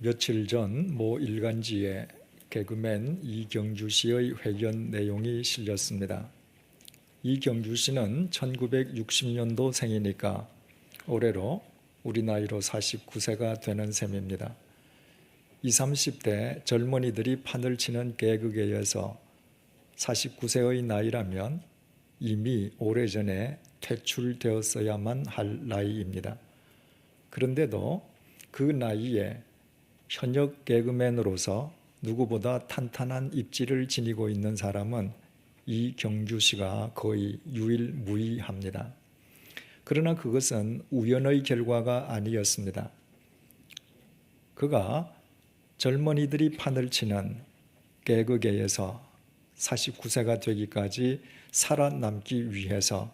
며칠 전 모 일간지에 개그맨 이경주 씨의 회견 내용이 실렸습니다. 이경주 씨는 1960년도 생이니까 올해로 우리 나이로 49세가 되는 셈입니다. 20, 30대 젊은이들이 판을 치는 개그계에서 49세의 나이라면 이미 오래전에 퇴출되었어야만 할 나이입니다. 그런데도 그 나이에 현역 개그맨으로서 누구보다 탄탄한 입지를 지니고 있는 사람은 이경주 씨가 거의 유일무이합니다. 그러나 그것은 우연의 결과가 아니었습니다. 그가 젊은이들이 판을 치는 개그계에서 49세가 되기까지 살아남기 위해서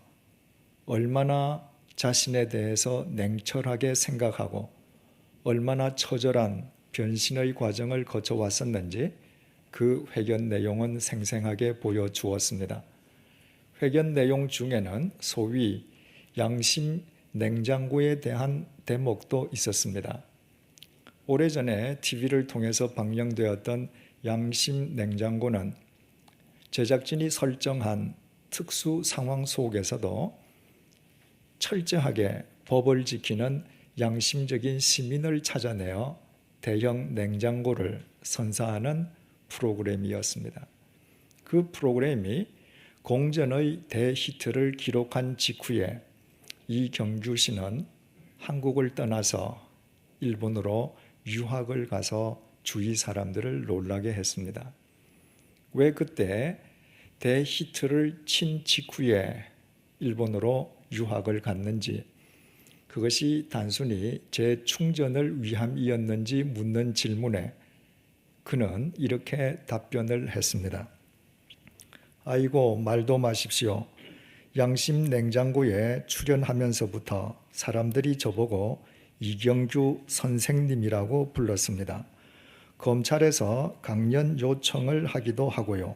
얼마나 자신에 대해서 냉철하게 생각하고 얼마나 처절한 변신의 과정을 거쳐왔었는지 그 회견 내용은 생생하게 보여주었습니다. 회견 내용 중에는 소위 양심 냉장고에 대한 대목도 있었습니다. 오래전에 TV를 통해서 방영되었던 양심 냉장고는 제작진이 설정한 특수 상황 속에서도 철저하게 법을 지키는 양심적인 시민을 찾아내어 대형 냉장고를 선사하는 프로그램이었습니다. 그 프로그램이 공전의 대히트를 기록한 직후에 이경주 씨는 한국을 떠나서 일본으로 유학을 가서 주위 사람들을 놀라게 했습니다. 왜 그때 대히트를 친 직후에 일본으로 유학을 갔는지, 그것이 단순히 재충전을 위함이었는지 묻는 질문에 그는 이렇게 답변을 했습니다. 아이고, 말도 마십시오. 양심 냉장고에 출연하면서부터 사람들이 저보고 이경주 선생님이라고 불렀습니다. 검찰에서 강연 요청을 하기도 하고요.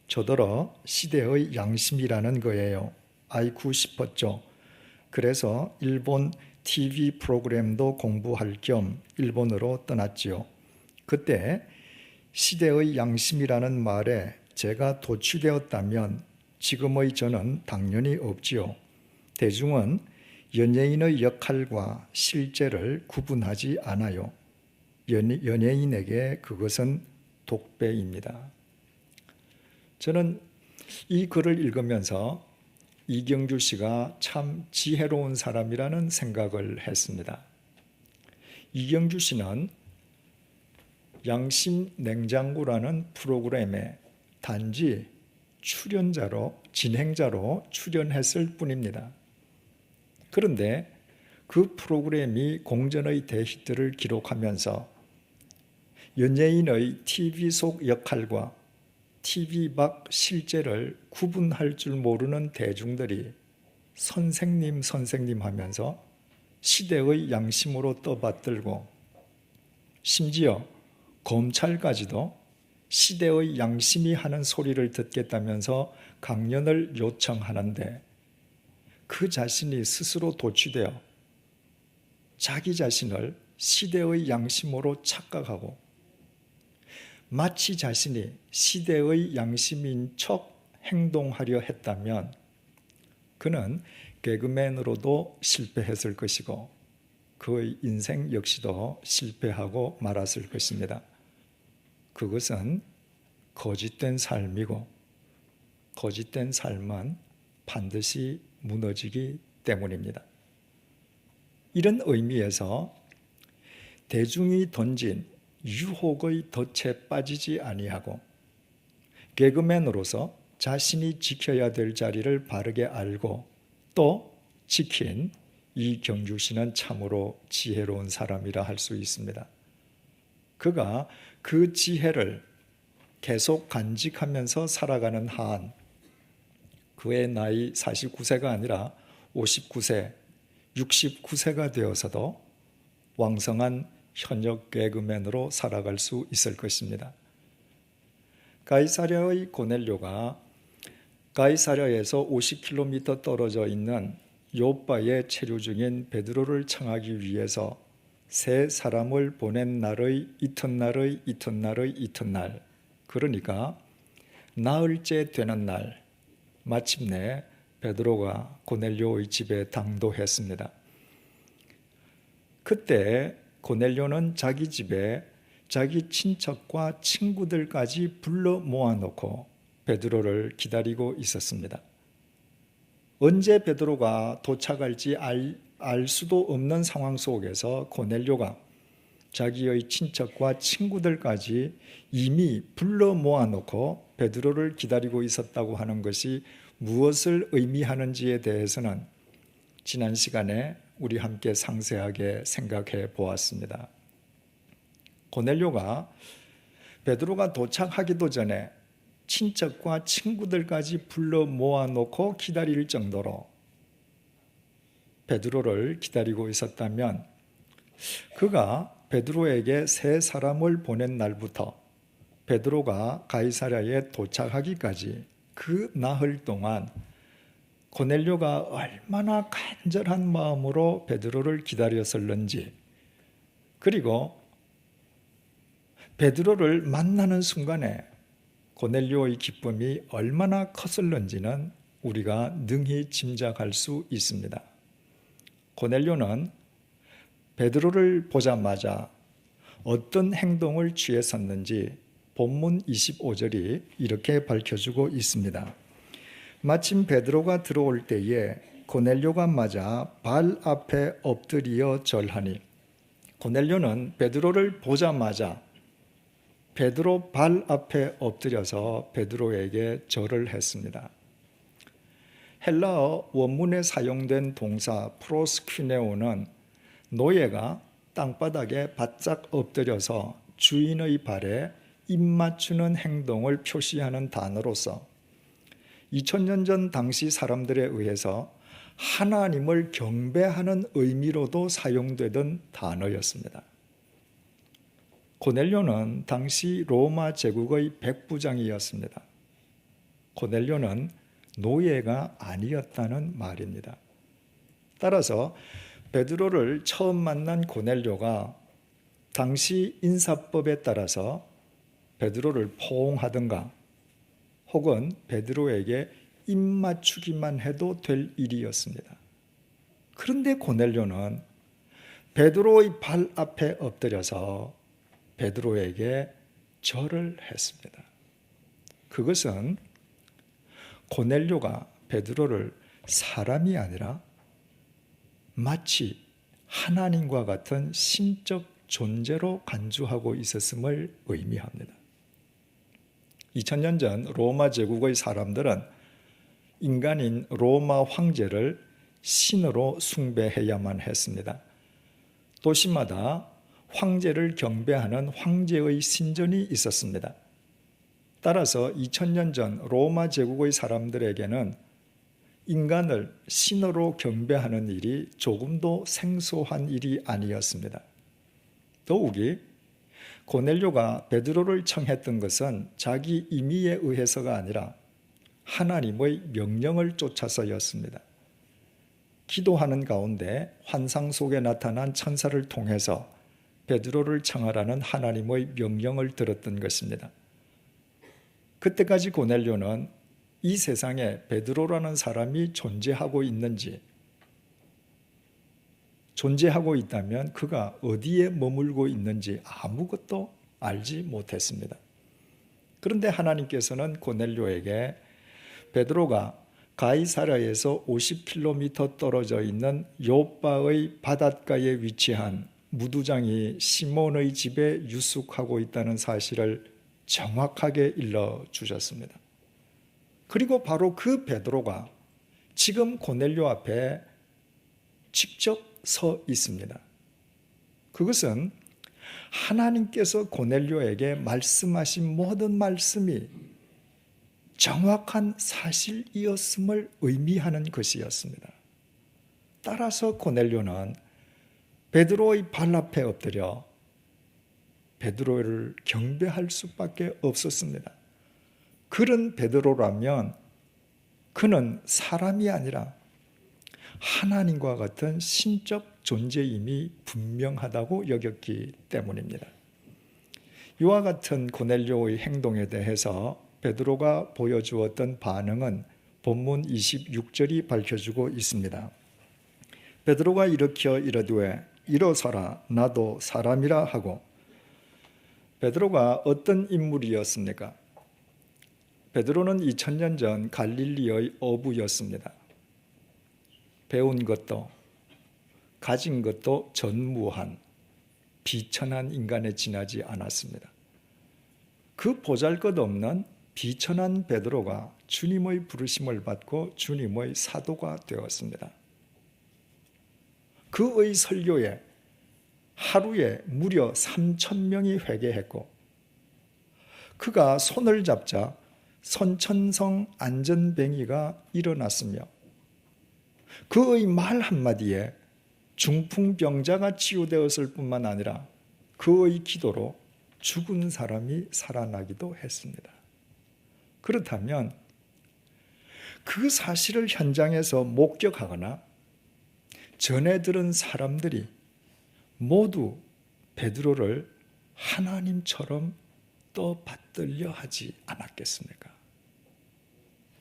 저더러 시대의 양심이라는 거예요. 아이쿠 싶었죠. 그래서 일본 TV 프로그램도 공부할 겸 일본으로 떠났지요. 그때 시대의 양심이라는 말에 제가 도취되었다면 지금의 저는 당연히 없지요. 대중은 연예인의 역할과 실제를 구분하지 않아요. 연예인에게 그것은 독배입니다. 저는 이 글을 읽으면서 이경주 씨가 참 지혜로운 사람이라는 생각을 했습니다. 이경주 씨는 양심 냉장고라는 프로그램에 단지 진행자로 출연했을 뿐입니다. 그런데 그 프로그램이 공전의 대히트를 기록하면서 연예인의 TV 속 역할과 TV 밖 실제를 구분할 줄 모르는 대중들이 선생님 하면서 시대의 양심으로 떠받들고 심지어 검찰까지도 시대의 양심이 하는 소리를 듣겠다면서 강연을 요청하는데 그 자신이 스스로 도취되어 자기 자신을 시대의 양심으로 착각하고 마치 자신이 시대의 양심인 척 행동하려 했다면 그는 개그맨으로도 실패했을 것이고 그의 인생 역시도 실패하고 말았을 것입니다. 그것은 거짓된 삶이고 거짓된 삶은 반드시 무너지기 때문입니다. 이런 의미에서 대중이 던진 유혹의 덫에 빠지지 아니하고 개그맨으로서 자신이 지켜야 될 자리를 바르게 알고 또 지킨 이경주 씨는 참으로 지혜로운 사람이라 할 수 있습니다. 그가 그 지혜를 계속 간직하면서 살아가는 한 그의 나이 49세가 아니라 59세, 69세가 되어서도 왕성한 현역 개그맨으로 살아갈 수 있을 것입니다. 가이사랴의 고넬료가 가이사랴에서 50km 떨어져 있는 요빠에 체류 중인 베드로를 청하기 위해서 세 사람을 보낸 날의 이튿날의 이튿날의 이튿날, 그러니까 나흘째 되는 날, 마침내 베드로가 고넬료의 집에 당도했습니다. 그때 고넬료는 자기 집에 자기 친척과 친구들까지 불러 모아놓고 베드로를 기다리고 있었습니다. 언제 베드로가 도착할지 알 수도 없는 상황 속에서 고넬료가 자기의 친척과 친구들까지 이미 불러 모아놓고 베드로를 기다리고 있었다고 하는 것이 무엇을 의미하는지에 대해서는 지난 시간에 우리 함께 상세하게 생각해 보았습니다. 고넬료가 베드로가 도착하기도 전에 친척과 친구들까지 불러 모아놓고 기다릴 정도로 베드로를 기다리고 있었다면, 그가 베드로에게 세 사람을 보낸 날부터 베드로가 가이사랴에 도착하기까지 그 나흘 동안 고넬료가 얼마나 간절한 마음으로 베드로를 기다렸을는지, 그리고 베드로를 만나는 순간에 고넬료의 기쁨이 얼마나 컸을는지는 우리가 능히 짐작할 수 있습니다. 고넬료는 베드로를 보자마자 어떤 행동을 취했었는지 본문 25절이 이렇게 밝혀주고 있습니다. 마침 베드로가 들어올 때에 고넬료가 맞아 발 앞에 엎드려 절하니, 고넬료는 베드로를 보자마자 베드로 발 앞에 엎드려서 베드로에게 절을 했습니다. 헬라어 원문에 사용된 동사 프로스퀴네오는 노예가 땅바닥에 바짝 엎드려서 주인의 발에 입 맞추는 행동을 표시하는 단어로서 2000년 전 당시 사람들에 의해서 하나님을 경배하는 의미로도 사용되던 단어였습니다. 고넬료는 당시 로마 제국의 백부장이었습니다. 고넬료는 노예가 아니었다는 말입니다. 따라서 베드로를 처음 만난 고넬료가 당시 인사법에 따라서 베드로를 포옹하든가 혹은 베드로에게 입 맞추기만 해도 될 일이었습니다. 그런데 고넬료는 베드로의 발 앞에 엎드려서 베드로에게 절을 했습니다. 그것은 고넬료가 베드로를 사람이 아니라 마치 하나님과 같은 신적 존재로 간주하고 있었음을 의미합니다. 2000년 전 로마 제국의 사람들은 인간인 로마 황제를 신으로 숭배해야만 했습니다. 도시마다 황제를 경배하는 황제의 신전이 있었습니다. 따라서 2000년 전 로마 제국의 사람들에게는 인간을 신으로 경배하는 일이 조금도 생소한 일이 아니었습니다. 더욱이 고넬료가 베드로를 청했던 것은 자기 임의에 의해서가 아니라 하나님의 명령을 쫓아서였습니다. 기도하는 가운데 환상 속에 나타난 천사를 통해서 베드로를 청하라는 하나님의 명령을 들었던 것입니다. 그때까지 고넬료는 이 세상에 베드로라는 사람이 존재하고 있는지, 존재하고 있다면 그가 어디에 머물고 있는지 아무것도 알지 못했습니다. 그런데 하나님께서는 고넬료에게 베드로가 가이사랴에서 50km 떨어져 있는 요빠의 바닷가에 위치한 무두장이 시몬의 집에 유숙하고 있다는 사실을 정확하게 일러주셨습니다. 그리고 바로 그 베드로가 지금 고넬료 앞에 직접 서 있습니다. 그것은 하나님께서 고넬료에게 말씀하신 모든 말씀이 정확한 사실이었음을 의미하는 것이었습니다. 따라서 고넬료는 베드로의 발 앞에 엎드려 베드로를 경배할 수밖에 없었습니다. 그런 베드로라면 그는 사람이 아니라 하나님과 같은 신적 존재임이 분명하다고 여겼기 때문입니다. 이와 같은 고넬료의 행동에 대해서 베드로가 보여주었던 반응은 본문 26절이 밝혀주고 있습니다. 베드로가 일으켜 이르되 일어서라 나도 사람이라 하고. 베드로가 어떤 인물이었습니까? 베드로는 2000년 전 갈릴리의 어부였습니다. 배운 것도 가진 것도 전무한 비천한 인간에 지나지 않았습니다. 그 보잘것없는 비천한 베드로가 주님의 부르심을 받고 주님의 사도가 되었습니다. 그의 설교에 하루에 무려 3,000명이 회개했고, 그가 손을 잡자 선천성 안전뱅이가 일어났으며, 그의 말 한마디에 중풍병자가 치유되었을 뿐만 아니라 그의 기도로 죽은 사람이 살아나기도 했습니다. 그렇다면 그 사실을 현장에서 목격하거나 전해 들은 사람들이 모두 베드로를 하나님처럼 떠받들려 하지 않았겠습니까?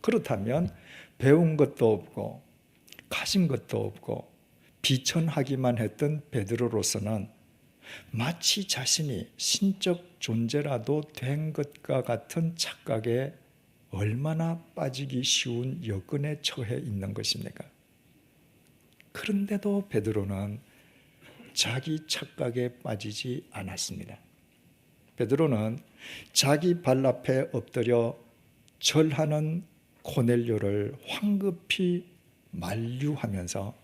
그렇다면 배운 것도 없고 가진 것도 없고 비천하기만 했던 베드로로서는 마치 자신이 신적 존재라도 된 것과 같은 착각에 얼마나 빠지기 쉬운 여건에 처해 있는 것입니까? 그런데도 베드로는 자기 착각에 빠지지 않았습니다. 베드로는 자기 발 앞에 엎드려 절하는 고넬료를 황급히 만류하면서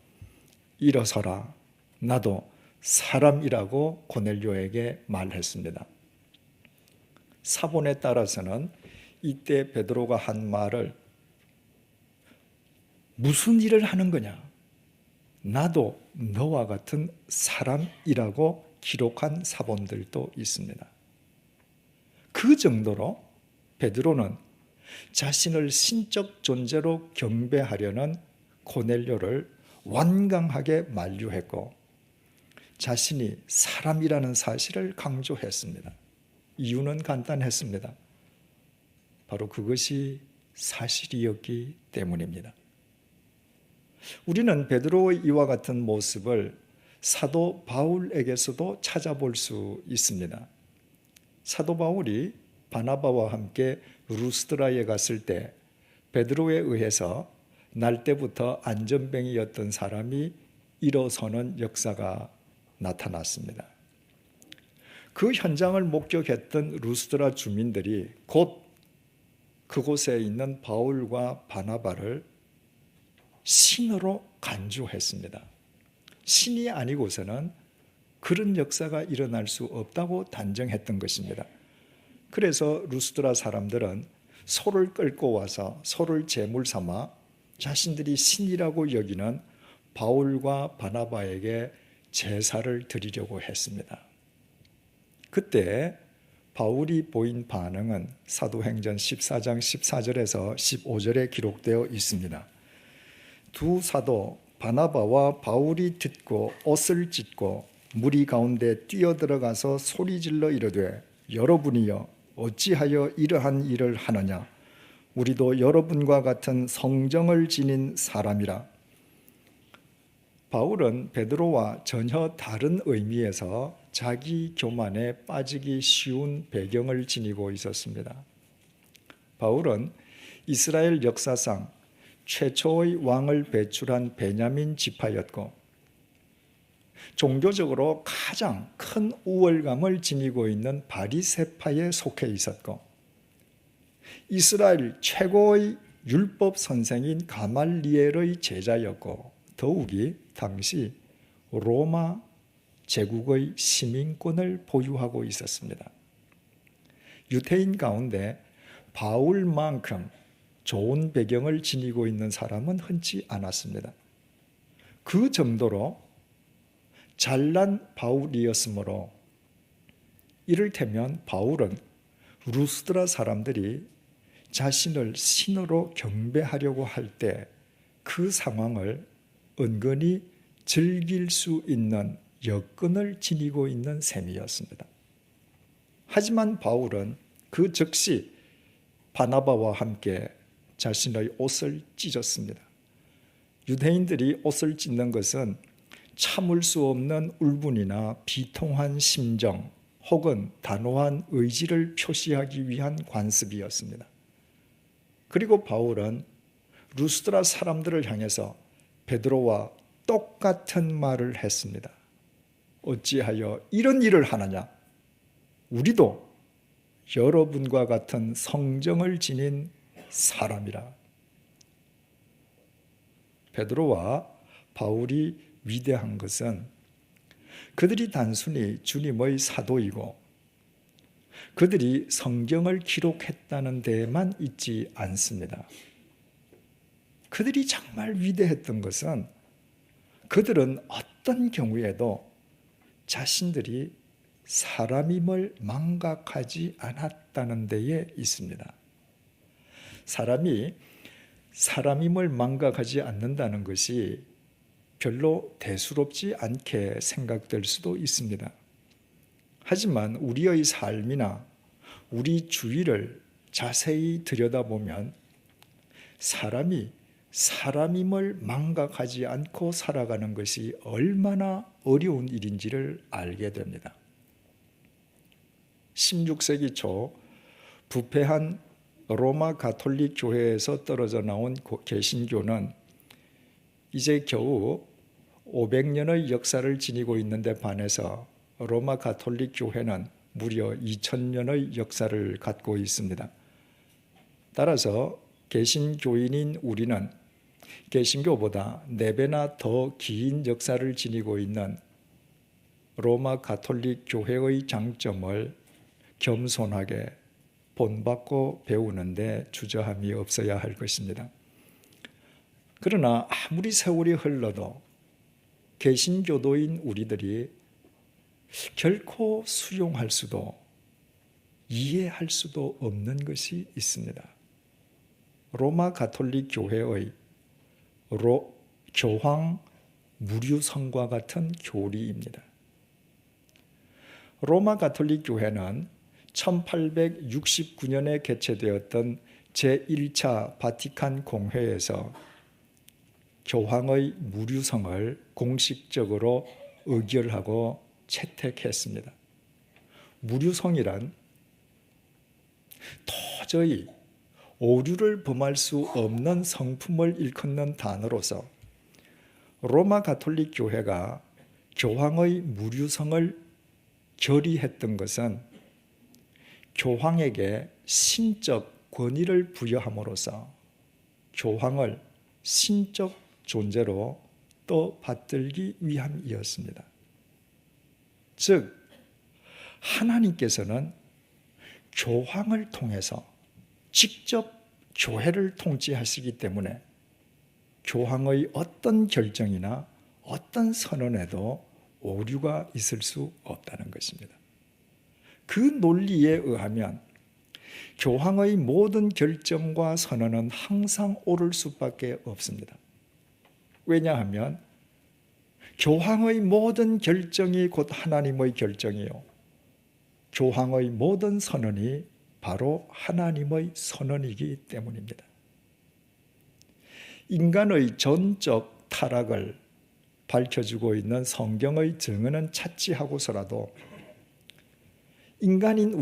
일어서라 나도 사람이라고 고넬료에게 말했습니다. 사본에 따라서는 이때 베드로가 한 말을 무슨 일을 하는 거냐? 나도 너와 같은 사람이라고 기록한 사본들도 있습니다. 그 정도로 베드로는 자신을 신적 존재로 경배하려는 고넬료를 완강하게 만류했고 자신이 사람이라는 사실을 강조했습니다. 이유는 간단했습니다. 바로 그것이 사실이었기 때문입니다. 우리는 베드로의 이와 같은 모습을 사도 바울에게서도 찾아볼 수 있습니다. 사도 바울이 바나바와 함께 루스드라에 갔을 때 베드로에 의해서 날 때부터 안전뱅이였던 사람이 일어서는 역사가 나타났습니다. 그 현장을 목격했던 루스드라 주민들이 곧 그곳에 있는 바울과 바나바를 신으로 간주했습니다. 신이 아니고서는 그런 역사가 일어날 수 없다고 단정했던 것입니다. 그래서 루스드라 사람들은 소를 끌고 와서 소를 제물 삼아 자신들이 신이라고 여기는 바울과 바나바에게 제사를 드리려고 했습니다. 그때 바울이 보인 반응은 사도행전 14장 14절에서 15절에 기록되어 있습니다. 두 사도 바나바와 바울이 듣고 옷을 찢고 무리 가운데 뛰어들어가서 소리질러 이르되 여러분이여 어찌하여 이러한 일을 하느냐? 우리도 여러분과 같은 성정을 지닌 사람이라. 바울은 베드로와 전혀 다른 의미에서 자기 교만에 빠지기 쉬운 배경을 지니고 있었습니다. 바울은 이스라엘 역사상 최초의 왕을 배출한 베냐민 지파였고 종교적으로 가장 큰 우월감을 지니고 있는 바리새파에 속해 있었고 이스라엘 최고의 율법 선생인 가말리엘의 제자였고 더욱이 당시 로마 제국의 시민권을 보유하고 있었습니다. 유대인 가운데 바울만큼 좋은 배경을 지니고 있는 사람은 흔치 않았습니다. 그 정도로 잘난 바울이었으므로 이를테면 바울은 루스드라 사람들이 자신을 신으로 경배하려고 할 때 그 상황을 은근히 즐길 수 있는 여건을 지니고 있는 셈이었습니다. 하지만 바울은 그 즉시 바나바와 함께 자신의 옷을 찢었습니다. 유대인들이 옷을 찢는 것은 참을 수 없는 울분이나 비통한 심정 혹은 단호한 의지를 표시하기 위한 관습이었습니다. 그리고 바울은 루스드라 사람들을 향해서 베드로와 똑같은 말을 했습니다. 어찌하여 이런 일을 하느냐? 우리도 여러분과 같은 성정을 지닌 사람이라. 베드로와 바울이 위대한 것은 그들이 단순히 주님의 사도이고 그들이 성경을 기록했다는 데에만 있지 않습니다. 그들이 정말 위대했던 것은 그들은 어떤 경우에도 자신들이 사람임을 망각하지 않았다는 데에 있습니다. 사람이 사람임을 망각하지 않는다는 것이 별로 대수롭지 않게 생각될 수도 있습니다. 하지만 우리의 삶이나 우리 주위를 자세히 들여다보면 사람이 사람임을 망각하지 않고 살아가는 것이 얼마나 어려운 일인지를 알게 됩니다. 16세기 초 부패한 로마 가톨릭 교회에서 떨어져 나온 개신교는 이제 겨우 500년의 역사를 지니고 있는데 반해서 로마 가톨릭 교회는 무려 2000년의 역사를 갖고 있습니다. 따라서 개신교인인 우리는 개신교보다 4배나 더 긴 역사를 지니고 있는 로마 가톨릭 교회의 장점을 겸손하게 본받고 배우는데 주저함이 없어야 할 것입니다. 그러나 아무리 세월이 흘러도 개신교도인 우리들이 결코 수용할 수도 이해할 수도 없는 것이 있습니다. 로마 가톨릭 교회의 교황 무류성과 같은 교리입니다. 로마 가톨릭 교회는 1869년에 개최되었던 제1차 바티칸 공회에서 교황의 무류성을 공식적으로 의결하고 채택했습니다. 무류성이란 도저히 오류를 범할 수 없는 성품을 일컫는 단어로서 로마 가톨릭 교회가 교황의 무류성을 결의했던 것은 교황에게 신적 권위를 부여함으로써 교황을 신적 존재로 또 받들기 위함이었습니다. 즉 하나님께서는 교황을 통해서 직접 교회를 통치하시기 때문에 교황의 어떤 결정이나 어떤 선언에도 오류가 있을 수 없다는 것입니다. 그 논리에 의하면 교황의 모든 결정과 선언은 항상 옳을 수밖에 없습니다. 왜냐하면 교황의 모든 결정이 곧 하나님의 결정이요, 교황의 모든 선언이 바로 하나님의 선언이기 때문입니다. 인간의 전적 타락을 밝혀주고 있는 성경의 증언은 찾지 하고서라도 인간인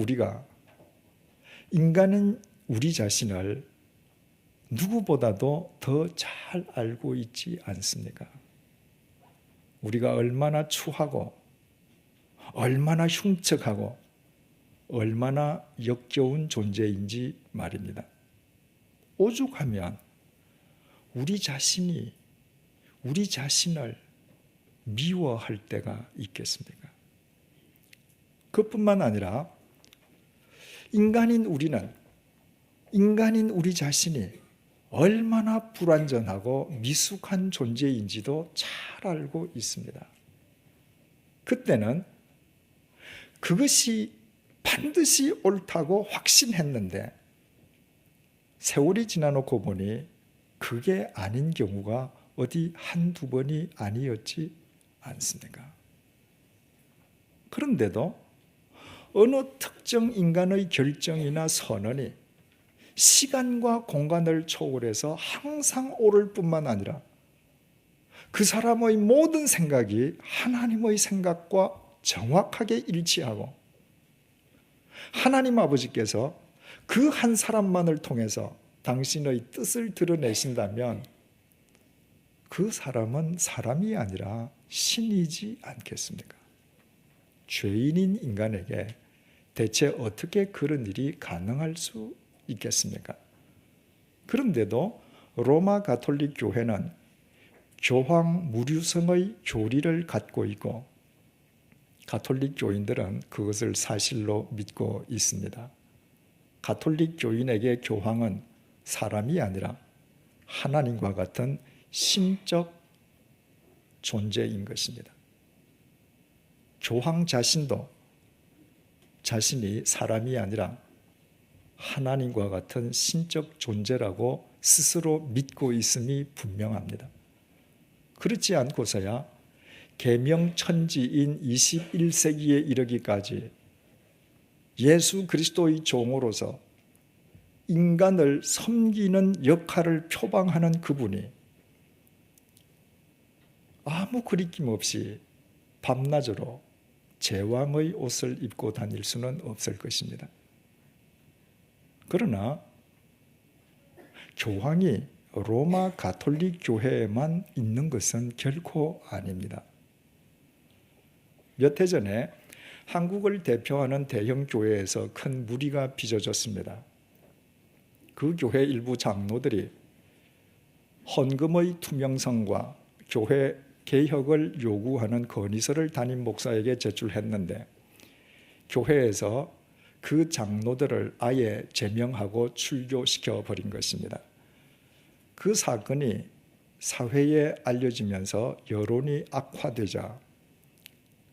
우리 자신을 누구보다도 더 잘 알고 있지 않습니까? 우리가 얼마나 추하고 얼마나 흉측하고 얼마나 역겨운 존재인지 말입니다. 오죽하면 우리 자신이 우리 자신을 미워할 때가 있겠습니까? 그뿐만 아니라 인간인 우리 자신이 얼마나 불완전하고 미숙한 존재인지도 잘 알고 있습니다. 그때는 그것이 반드시 옳다고 확신했는데 세월이 지나놓고 보니 그게 아닌 경우가 어디 한두 번이 아니었지 않습니까? 그런데도 어느 특정 인간의 결정이나 선언이 시간과 공간을 초월해서 항상 옳을 뿐만 아니라 그 사람의 모든 생각이 하나님의 생각과 정확하게 일치하고 하나님 아버지께서 그 한 사람만을 통해서 당신의 뜻을 드러내신다면 그 사람은 사람이 아니라 신이지 않겠습니까? 죄인인 인간에게 대체 어떻게 그런 일이 가능할 수 있겠습니까? 그런데도 로마 가톨릭 교회는 교황 무류성의 교리를 갖고 있고 가톨릭 교인들은 그것을 사실로 믿고 있습니다. 가톨릭 교인에게 교황은 사람이 아니라 하나님과 같은 신적 존재인 것입니다. 교황 자신도 자신이 사람이 아니라 하나님과 같은 신적 존재라고 스스로 믿고 있음이 분명합니다. 그렇지 않고서야 계명천지인 21세기에 이르기까지 예수 그리스도의 종으로서 인간을 섬기는 역할을 표방하는 그분이 아무 거리낌 없이 밤낮으로 제왕의 옷을 입고 다닐 수는 없을 것입니다. 그러나 교황이 로마 가톨릭 교회에만 있는 것은 결코 아닙니다. 몇 해 전에 한국을 대표하는 대형 교회에서 큰 무리가 빚어졌습니다. 그 교회 일부 장로들이 헌금의 투명성과 교회 개혁을 요구하는 건의서를 담임 목사에게 제출했는데 교회에서 그 장로들을 아예 제명하고 출교시켜 버린 것입니다. 그 사건이 사회에 알려지면서 여론이 악화되자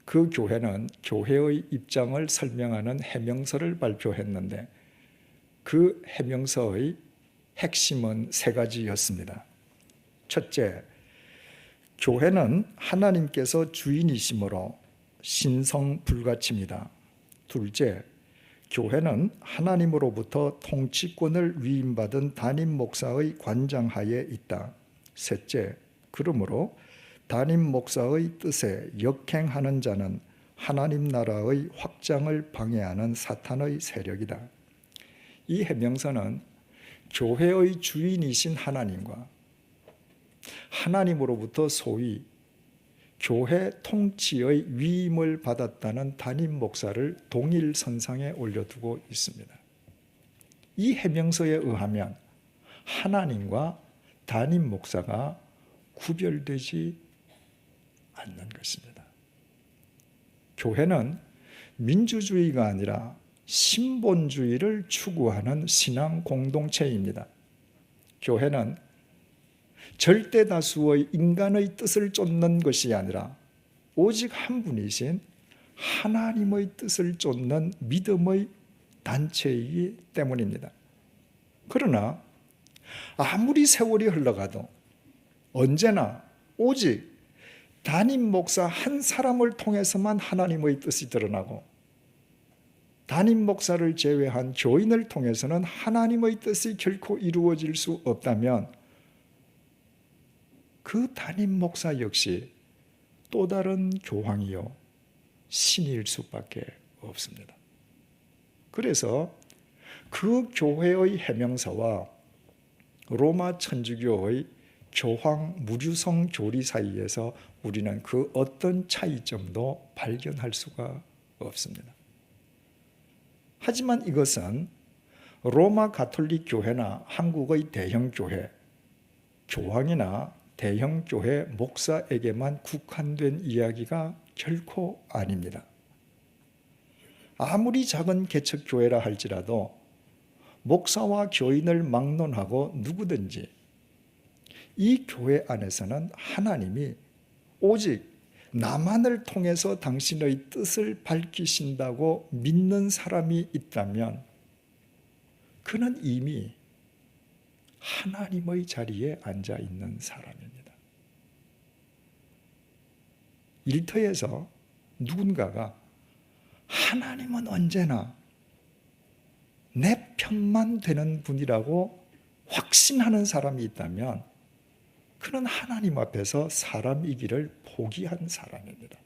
그 교회는 교회의 입장을 설명하는 해명서를 발표했는데 그 해명서의 핵심은 세 가지였습니다. 첫째, 교회는 하나님께서 주인이시므로 신성불가침이다. 둘째, 교회는 하나님으로부터 통치권을 위임받은 담임 목사의 관장하에 있다. 셋째, 그러므로 담임 목사의 뜻에 역행하는 자는 하나님 나라의 확장을 방해하는 사탄의 세력이다. 이 해명서는 교회의 주인이신 하나님과 하나님으로부터 소위 교회 통치의 위임을 받았다는 담임 목사를 동일 선상에 올려두고 있습니다. 이 해명서에 의하면 하나님과 담임 목사가 구별되지 않는 것입니다. 교회는 민주주의가 아니라 신본주의를 추구하는 신앙 공동체입니다. 교회는 절대 다수의 인간의 뜻을 쫓는 것이 아니라 오직 한 분이신 하나님의 뜻을 쫓는 믿음의 단체이기 때문입니다. 그러나 아무리 세월이 흘러가도 언제나 오직 담임 목사 한 사람을 통해서만 하나님의 뜻이 드러나고 담임 목사를 제외한 교인을 통해서는 하나님의 뜻이 결코 이루어질 수 없다면 그 담임 목사 역시 또 다른 교황이요 신일 수밖에 없습니다. 그래서 그 교회의 해명서와 로마 천주교의 교황 무류성 교리 사이에서 우리는 그 어떤 차이점도 발견할 수가 없습니다. 하지만 이것은 로마 가톨릭 교회나 한국의 대형 교회, 교황이나 대형 교회 목사에게만 국한된 이야기가 결코 아닙니다. 아무리 작은 개척 교회라 할지라도 목사와 교인을 막론하고 누구든지 이 교회 안에서는 하나님이 오직 나만을 통해서 당신의 뜻을 밝히신다고 믿는 사람이 있다면 그는 이미 하나님의 자리에 앉아 있는 사람입니다. 일터에서 누군가가 하나님은 언제나 내 편만 되는 분이라고 확신하는 사람이 있다면 그는 하나님 앞에서 사람이기를 포기한 사람입니다.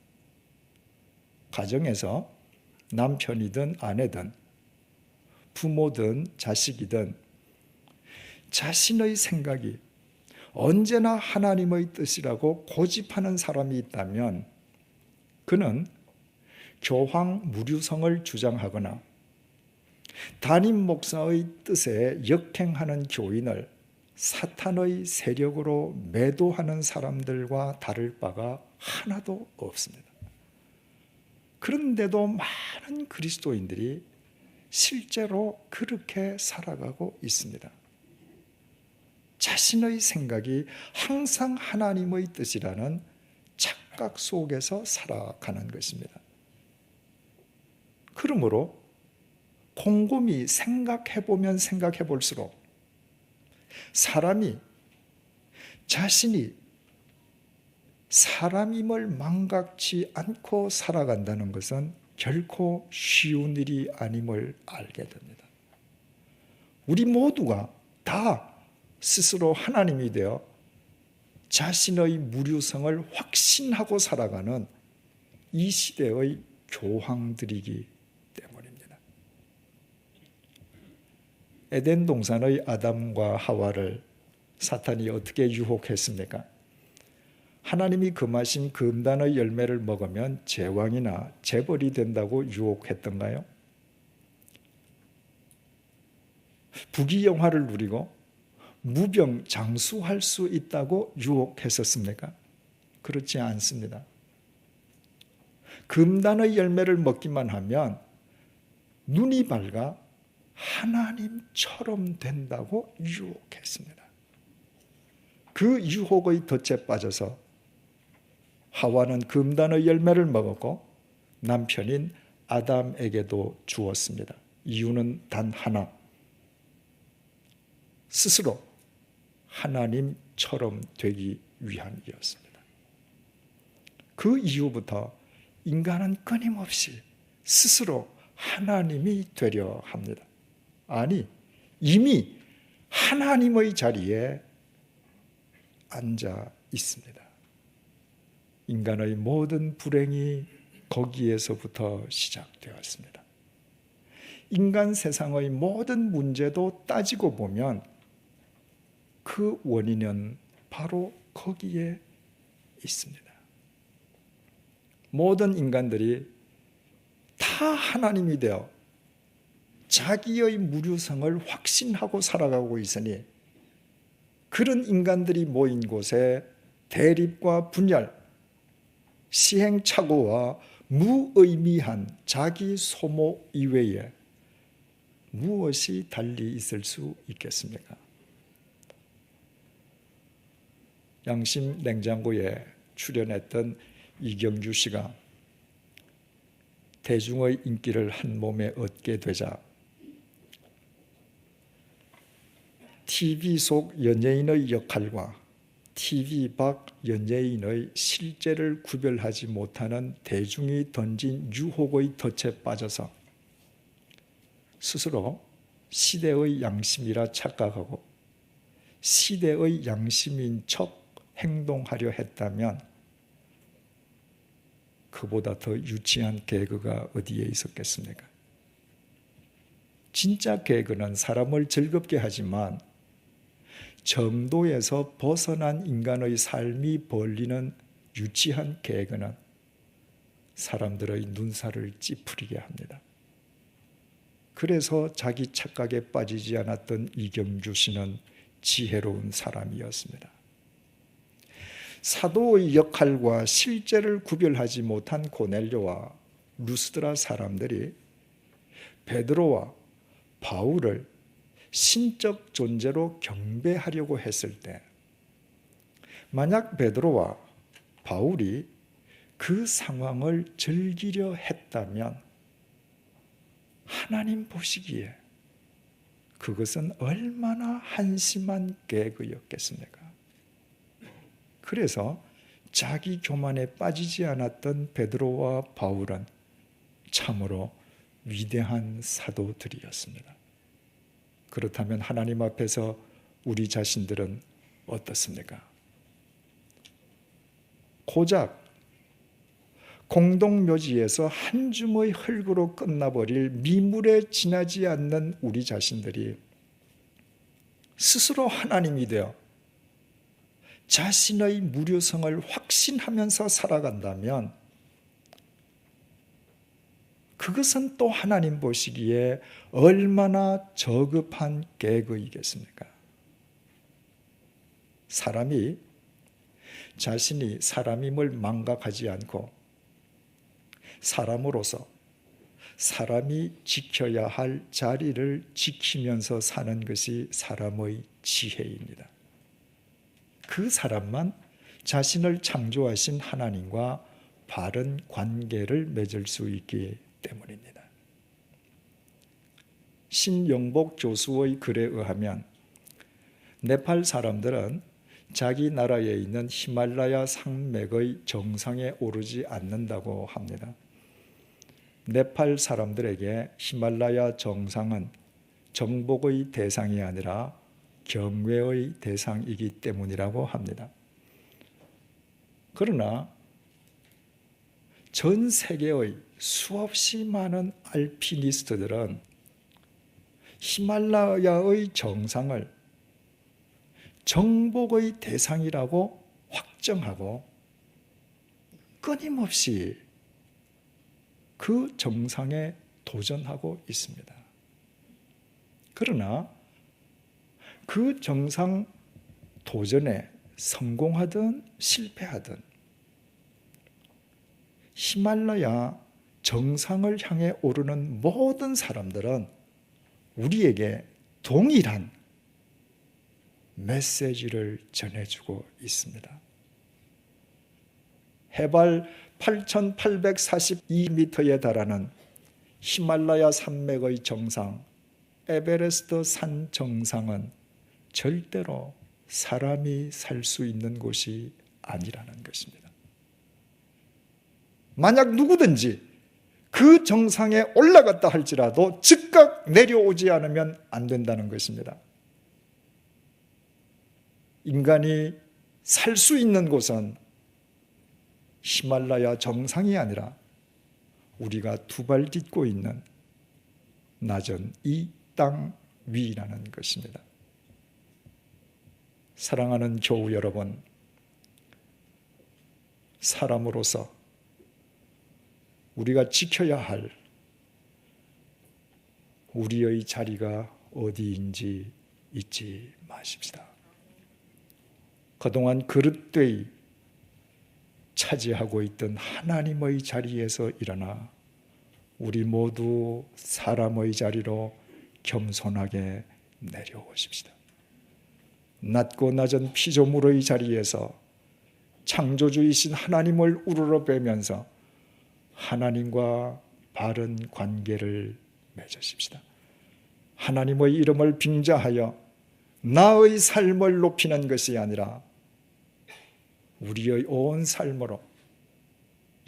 가정에서 남편이든 아내든 부모든 자식이든 자신의 생각이 언제나 하나님의 뜻이라고 고집하는 사람이 있다면 그는 교황 무류성을 주장하거나 담임 목사의 뜻에 역행하는 교인을 사탄의 세력으로 매도하는 사람들과 다를 바가 하나도 없습니다. 그런데도 많은 그리스도인들이 실제로 그렇게 살아가고 있습니다. 자신의 생각이 항상 하나님의 뜻이라는 착각 속에서 살아가는 것입니다. 그러므로 곰곰이 생각해보면 생각해볼수록 사람이 자신이 사람임을 망각치 않고 살아간다는 것은 결코 쉬운 일이 아님을 알게 됩니다. 우리 모두가 다 스스로 하나님이 되어 자신의 무료성을 확신하고 살아가는 이 시대의 교황들이기 때문입니다. 에덴 동산의 아담과 하와를 사탄이 어떻게 유혹했습니까? 하나님이 금하신 금단의 열매를 먹으면 제왕이나 재벌이 된다고 유혹했던가요? 부귀영화를 누리고 무병장수할 수 있다고 유혹했었습니까? 그렇지 않습니다. 금단의 열매를 먹기만 하면 눈이 밝아 하나님처럼 된다고 유혹했습니다. 그 유혹의 덫에 빠져서 하와는 금단의 열매를 먹었고 남편인 아담에게도 주었습니다. 이유는 단 하나, 스스로 하나님처럼 되기 위함이었습니다. 그 이후부터 인간은 끊임없이 스스로 하나님이 되려 합니다. 아니, 이미 하나님의 자리에 앉아 있습니다. 인간의 모든 불행이 거기에서부터 시작되었습니다. 인간 세상의 모든 문제도 따지고 보면 그 원인은 바로 거기에 있습니다. 모든 인간들이 다 하나님이 되어 자기의 무료성을 확신하고 살아가고 있으니 그런 인간들이 모인 곳에 대립과 분열, 시행착오와 무의미한 자기 소모 이외에 무엇이 달리 있을 수 있겠습니까? 양심 냉장고에 출연했던 이경규 씨가 대중의 인기를 한 몸에 얻게 되자 TV 속 연예인의 역할과 TV 밖 연예인의 실제를 구별하지 못하는 대중이 던진 유혹의 덫에 빠져서 스스로 시대의 양심이라 착각하고 시대의 양심인 척 행동하려 했다면 그보다 더 유치한 개그가 어디에 있었겠습니까? 진짜 개그는 사람을 즐겁게 하지만 정도에서 벗어난 인간의 삶이 벌리는 유치한 개그는 사람들의 눈살을 찌푸리게 합니다. 그래서 자기 착각에 빠지지 않았던 이경주 씨는 지혜로운 사람이었습니다. 사도의 역할과 실제를 구별하지 못한 고넬료와 루스드라 사람들이 베드로와 바울을 신적 존재로 경배하려고 했을 때 만약 베드로와 바울이 그 상황을 즐기려 했다면 하나님 보시기에 그것은 얼마나 한심한 개그였겠습니까? 그래서 자기 교만에 빠지지 않았던 베드로와 바울은 참으로 위대한 사도들이었습니다. 그렇다면 하나님 앞에서 우리 자신들은 어떻습니까? 고작 공동묘지에서 한 줌의 흙으로 끝나버릴 미물에 지나지 않는 우리 자신들이 스스로 하나님이 되어 자신의 무료성을 확신하면서 살아간다면 그것은 또 하나님 보시기에 얼마나 저급한 계획이겠습니까? 사람이 자신이 사람임을 망각하지 않고 사람으로서 사람이 지켜야 할 자리를 지키면서 사는 것이 사람의 지혜입니다. 그 사람만 자신을 창조하신 하나님과 바른 관계를 맺을 수 있기 때문입니다. 신영복 교수의 글에 의하면 네팔 사람들은 자기 나라에 있는 히말라야 산맥의 정상에 오르지 않는다고 합니다. 네팔 사람들에게 히말라야 정상은 정복의 대상이 아니라 경외의 대상이기 때문이라고 합니다. 그러나 전 세계의 수없이 많은 알피니스트들은 히말라야의 정상을 정복의 대상이라고 확정하고 끊임없이 그 정상에 도전하고 있습니다. 그러나 그 정상 도전에 성공하든 실패하든 히말라야 정상을 향해 오르는 모든 사람들은 우리에게 동일한 메시지를 전해주고 있습니다. 해발 8,842m에 달하는 히말라야 산맥의 정상 에베레스트 산 정상은 절대로 사람이 살 수 있는 곳이 아니라는 것입니다. 만약 누구든지 그 정상에 올라갔다 할지라도 즉각 내려오지 않으면 안 된다는 것입니다. 인간이 살 수 있는 곳은 히말라야 정상이 아니라 우리가 두 발 딛고 있는 낮은 이 땅 위라는 것입니다. 사랑하는 교우 여러분, 사람으로서 우리가 지켜야 할 우리의 자리가 어디인지 잊지 마십시다. 그동안 그릇되이 차지하고 있던 하나님의 자리에서 일어나 우리 모두 사람의 자리로 겸손하게 내려오십시다. 낮고 낮은 피조물의 자리에서 창조주이신 하나님을 우러러뵈면서 하나님과 바른 관계를 맺으십시다. 하나님의 이름을 빙자하여 나의 삶을 높이는 것이 아니라 우리의 온 삶으로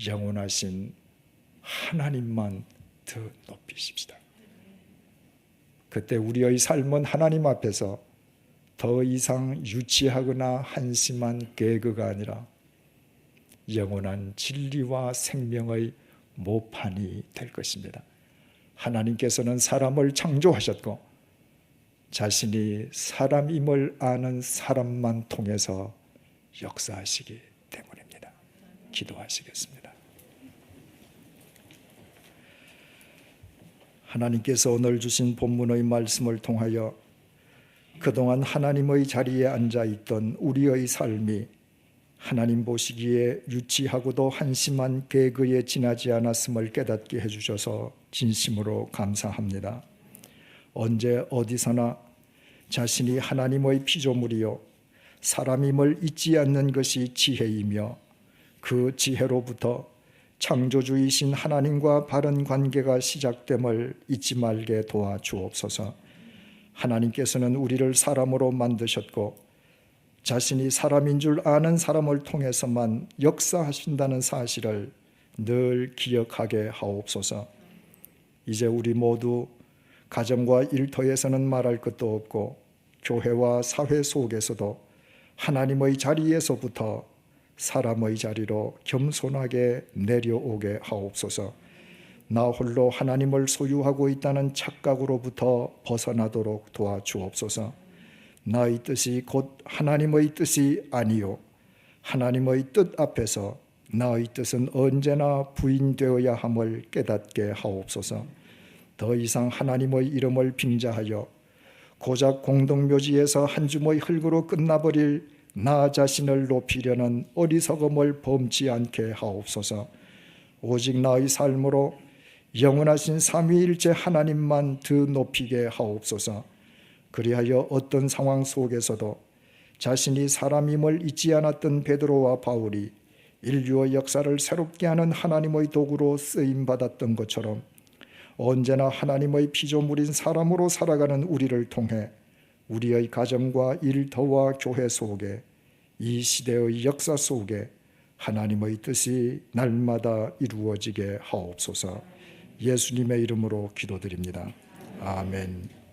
영원하신 하나님만 더 높이십시다. 그때 우리의 삶은 하나님 앞에서 더 이상 유치하거나 한심한 계그가 아니라 영원한 진리와 생명의 모판이 될 것입니다. 하나님께서는 사람을 창조하셨고 자신이 사람임을 아는 사람만 통해서 역사하시기 때문입니다. 기도하시겠습니다. 하나님께서 오늘 주신 본문의 말씀을 통하여 그동안 하나님의 자리에 앉아있던 우리의 삶이 하나님 보시기에 유치하고도 한심한 계그에 지나지 않았음을 깨닫게 해주셔서 진심으로 감사합니다. 언제 어디서나 자신이 하나님의 피조물이요 사람임을 잊지 않는 것이 지혜이며 그 지혜로부터 창조주이신 하나님과 바른 관계가 시작됨을 잊지 말게 도와주옵소서. 하나님께서는 우리를 사람으로 만드셨고 자신이 사람인 줄 아는 사람을 통해서만 역사하신다는 사실을 늘 기억하게 하옵소서. 이제 우리 모두 가정과 일터에서는 말할 것도 없고 교회와 사회 속에서도 하나님의 자리에서부터 사람의 자리로 겸손하게 내려오게 하옵소서. 나 홀로 하나님을 소유하고 있다는 착각으로부터 벗어나도록 도와주옵소서. 나의 뜻이 곧 하나님의 뜻이 아니요 하나님의 뜻 앞에서 나의 뜻은 언제나 부인되어야 함을 깨닫게 하옵소서. 더 이상 하나님의 이름을 빙자하여 고작 공동묘지에서 한 줌의 흙으로 끝나버릴 나 자신을 높이려는 어리석음을 범치 않게 하옵소서. 오직 나의 삶으로 영원하신 삼위일체 하나님만 더 높이게 하옵소서. 그리하여 어떤 상황 속에서도 자신이 사람임을 잊지 않았던 베드로와 바울이 인류의 역사를 새롭게 하는 하나님의 도구로 쓰임받았던 것처럼 언제나 하나님의 피조물인 사람으로 살아가는 우리를 통해 우리의 가정과 일터와 교회 속에 이 시대의 역사 속에 하나님의 뜻이 날마다 이루어지게 하옵소서. 예수님의 이름으로 기도드립니다. 아멘.